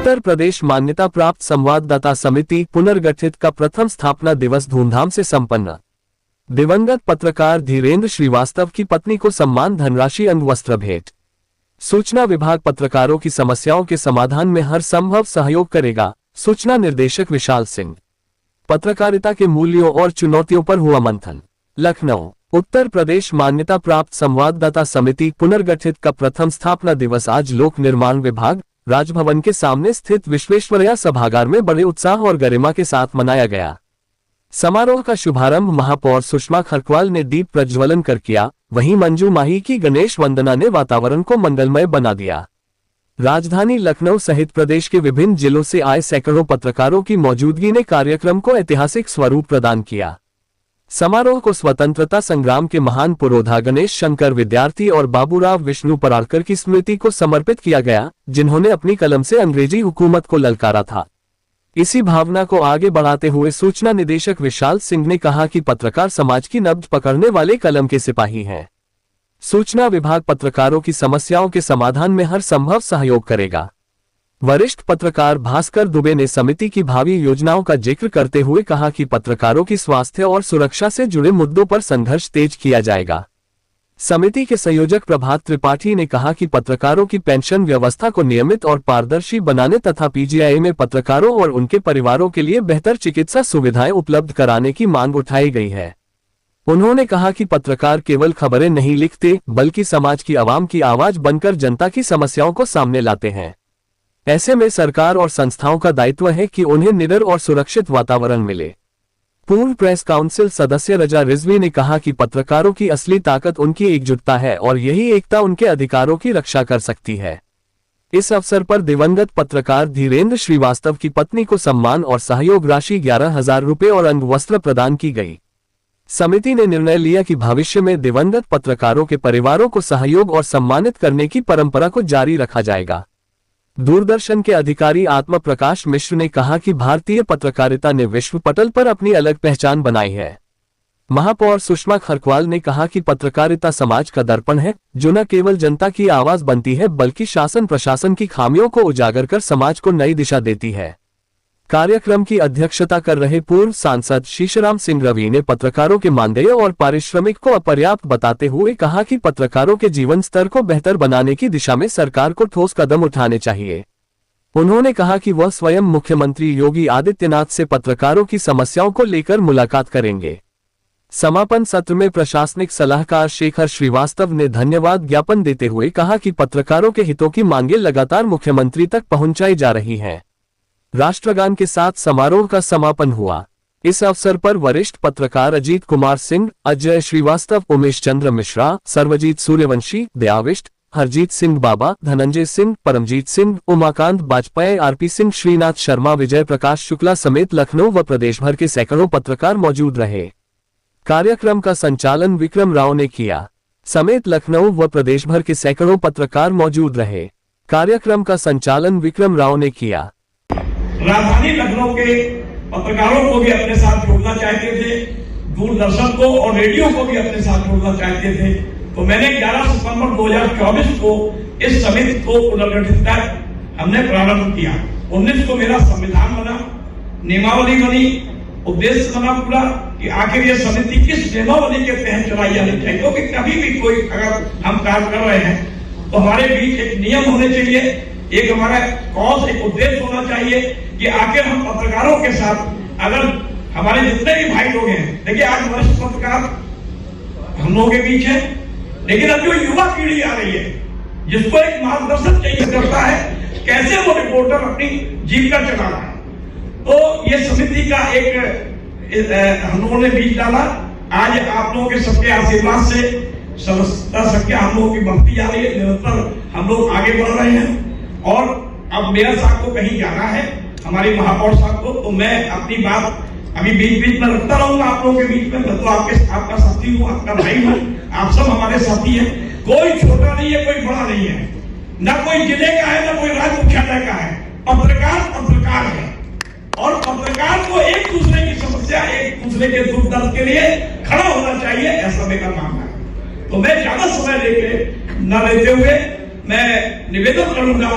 उत्तर प्रदेश मान्यता प्राप्त संवाददाता समिति पुनर्गठित का प्रथम स्थापना दिवस धूमधाम से संपन्न। दिवंगत पत्रकार धीरेन्द्र श्रीवास्तव की पत्नी को सम्मान धनराशि अंग वस्त्र भेंट। सूचना विभाग पत्रकारों की समस्याओं के समाधान में हर संभव सहयोग करेगा, सूचना निर्देशक विशाल सिंह। पत्रकारिता के मूल्यों और चुनौतियों पर हुआ मंथन। लखनऊ। उत्तर प्रदेश मान्यता प्राप्त संवाददाता समिति पुनर्गठित का प्रथम स्थापना दिवस आज लोक निर्माण विभाग, राजभवन के सामने स्थित विश्वेश्वरैया सभागार में बड़े उत्साह और गरिमा के साथ मनाया गया। समारोह का शुभारंभ महापौर सुषमा खरकवाल ने दीप प्रज्वलन कर किया, वहीं मंजू माही की गणेश वंदना ने वातावरण को मंगलमय बना दिया। राजधानी लखनऊ सहित प्रदेश के विभिन्न जिलों से आए सैकड़ों पत्रकारों की मौजूदगी ने कार्यक्रम को ऐतिहासिक स्वरूप प्रदान किया। समारोह को स्वतंत्रता संग्राम के महान पुरोधा गणेश शंकर विद्यार्थी और बाबूराव विष्णु पराड़कर की स्मृति को समर्पित किया गया, जिन्होंने अपनी कलम से अंग्रेजी हुकूमत को ललकारा था। इसी भावना को आगे बढ़ाते हुए सूचना निदेशक विशाल सिंह ने कहा कि पत्रकार समाज की नब्ज पकड़ने वाले कलम के सिपाही हैं। सूचना विभाग पत्रकारों की समस्याओं के समाधान में हर संभव सहयोग करेगा। वरिष्ठ पत्रकार भास्कर दुबे ने समिति की भावी योजनाओं का जिक्र करते हुए कहा कि पत्रकारों की स्वास्थ्य और सुरक्षा से जुड़े मुद्दों पर संघर्ष तेज किया जाएगा। समिति के संयोजक प्रभात त्रिपाठी ने कहा कि पत्रकारों की पेंशन व्यवस्था को नियमित और पारदर्शी बनाने तथा पीजीआई में पत्रकारों और उनके परिवारों के लिए बेहतर चिकित्सा सुविधाएं उपलब्ध कराने की मांग उठाई गई है। उन्होंने कहा कि पत्रकार केवल खबरें नहीं लिखते, बल्कि समाज की आवाम की आवाज बनकर जनता की समस्याओं को सामने लाते हैं। ऐसे में सरकार और संस्थाओं का दायित्व है कि उन्हें निडर और सुरक्षित वातावरण मिले। पूर्व प्रेस काउंसिल सदस्य रजा रिजवी ने कहा कि पत्रकारों की असली ताकत उनकी एकजुटता है और यही एकता उनके अधिकारों की रक्षा कर सकती है। इस अवसर पर दिवंगत पत्रकार धीरेन्द्र श्रीवास्तव की पत्नी को सम्मान और सहयोग राशि 11,000 रुपये और अंग वस्त्र प्रदान की गई। समिति ने निर्णय लिया कि भविष्य में दिवंगत पत्रकारों के परिवारों को सहयोग और सम्मानित करने की परंपरा को जारी रखा जाएगा। दूरदर्शन के अधिकारी आत्मा प्रकाश मिश्र ने कहा कि भारतीय पत्रकारिता ने विश्व पटल पर अपनी अलग पहचान बनाई है। महापौर सुषमा खरकवाल ने कहा कि पत्रकारिता समाज का दर्पण है, जो न केवल जनता की आवाज बनती है बल्कि शासन प्रशासन की खामियों को उजागर कर समाज को नई दिशा देती है। कार्यक्रम की अध्यक्षता कर रहे पूर्व सांसद शीशराम सिंह रवि ने पत्रकारों के मानदेय और पारिश्रमिक को अपर्याप्त बताते हुए कहा कि पत्रकारों के जीवन स्तर को बेहतर बनाने की दिशा में सरकार को ठोस कदम उठाने चाहिए। उन्होंने कहा कि वह स्वयं मुख्यमंत्री योगी आदित्यनाथ से पत्रकारों की समस्याओं को लेकर मुलाकात करेंगे। समापन सत्र में प्रशासनिक सलाहकार शेखर श्रीवास्तव ने धन्यवाद ज्ञापन देते हुए कहा कि पत्रकारों के हितों की मांगे लगातार मुख्यमंत्री तक पहुंचाई जा रही हैं। राष्ट्रगान के साथ समारोह का समापन हुआ। इस अवसर पर वरिष्ठ पत्रकार अजीत कुमार सिंह, अजय श्रीवास्तव, उमेश चंद्र मिश्रा, सर्वजीत सूर्यवंशी, दयाविष्ट, हरजीत सिंह बाबा, धनंजय सिंह, परमजीत सिंह, उमाकांत बाजपेयी, आरपी सिंह, श्रीनाथ शर्मा, विजय प्रकाश शुक्ला समेत लखनऊ व प्रदेश भर के सैकड़ों पत्रकार मौजूद रहे। कार्यक्रम का संचालन विक्रम राव ने किया। समेत लखनऊ व प्रदेश भर के सैकड़ों पत्रकार मौजूद रहे। कार्यक्रम का संचालन विक्रम राव ने किया। राजधानी लखनऊ के पत्रकारों को भी अपने साथ जोड़ना चाहते थे, दूरदर्शन को और रेडियो को भी अपने साथ जोड़ना चाहते थे। तो मैंने 11 सितंबर 2024 को इस समिति को पुनर्गठित कर हमने प्रारंभ किया। 19 को मेरा संविधान बना, नियमावली बनी, उद्देश्य बना पूरा कि आखिर ये समिति किस नियमावली के तहत चलाई जानी चाहिए। क्योंकि कभी भी कोई अगर हम कार्य कर रहे हैं तो हमारे बीच एक नियम होने चाहिए, एक हमारा कॉज, एक उद्देश्य होना चाहिए कि आखिर हम पत्रकारों के साथ अगर हमारे जितने भी भाई लोग हैं, देखिए आज वरिष्ठ पत्रकार हम लोगों के बीच है, लेकिन अब जो युवा पीढ़ी आ रही है जिसको एक मार्गदर्शन चाहिए करता है कैसे वो रिपोर्टर अपनी जीविका चला रहा है। तो ये समिति का एक हम लोगों ने बीज डाला। आज आप लोगों के सबके आशीर्वाद से संख्या हम लोगों की बढ़ती जा रही है, निरंतर हम लोग आगे बढ़ रहे हैं। और अब मेयर साहब को कहीं जाना है, हमारी महापौर साहब को, तो मैं अपनी बात अभी बीच बीच में रखता रहूंगा आप लोगों के बीच में। मैं तो आपका साथी हूँ, आपका भाई हूँ, आप सब हमारे साथी हैं। कोई छोटा नहीं है, कोई बड़ा नहीं है, न कोई जिले का है, न कोई राज्य मुख्यालय का है। पत्रकार पत्रकार है और पत्रकार को एक दूसरे की समस्या, एक दूसरे के दुख दर्द के लिए खड़ा होना चाहिए, ऐसा मेरा मानना है। तो मैं ज्यादा समय न लेते हुए मैं निवेदन करूंगा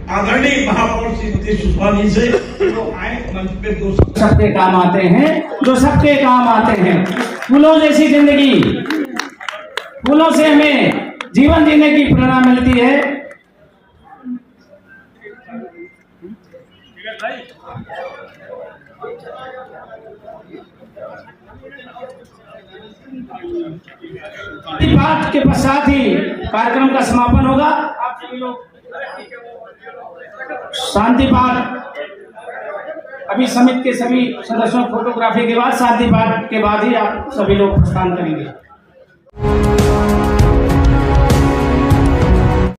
आदरणीय महापौर श्रीमती सुषमा जी से वो आए मंच पे दो सबके काम आते हैं, जो सबके काम आते हैं। फूलों जैसी जिंदगी, फूलों से हमें जीवन जीने की प्रेरणा मिलती है। पाठ के पश्चात ही कार्यक्रम का समापन होगा। आप सभी लोग शांति पाठ, अभी समिति के सभी सदस्यों फोटोग्राफी के बाद शांति पाठ के बाद ही आप सभी लोग प्रस्थान करेंगे।